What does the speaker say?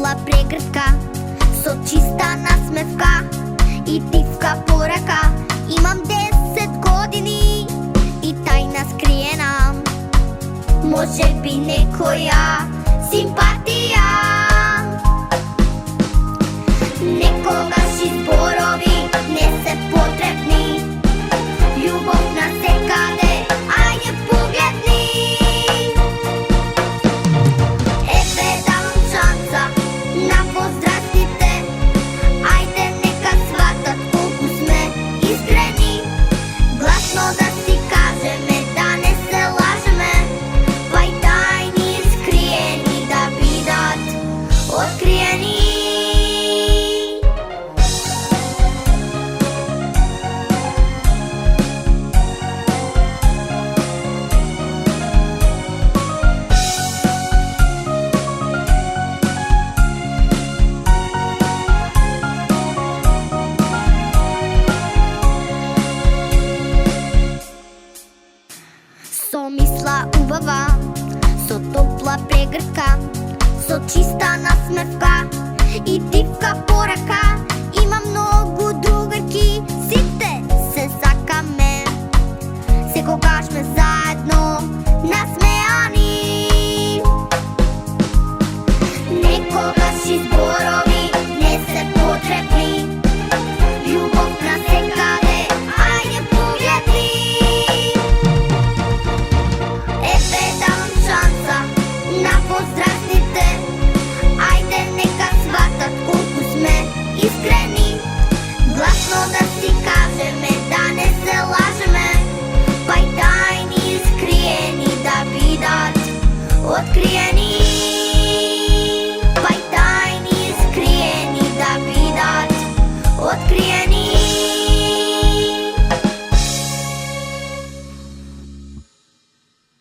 топла прегртка, со чиста насмевка и тивка порака. Имам 10 години и тајна скриена, може би некоја симпатија. Некогаш изборови не се потребни, љубов на секаде, ајде погледни. Еве давам шанса на возрастните, ајде нека сватат колку сме искрени. Гласно да си кажеме, да не се лажеме, па и тајни искриени да бидат откриени. Со мисла убава, со топла прегртка, со чиста насмевка и тивка порака.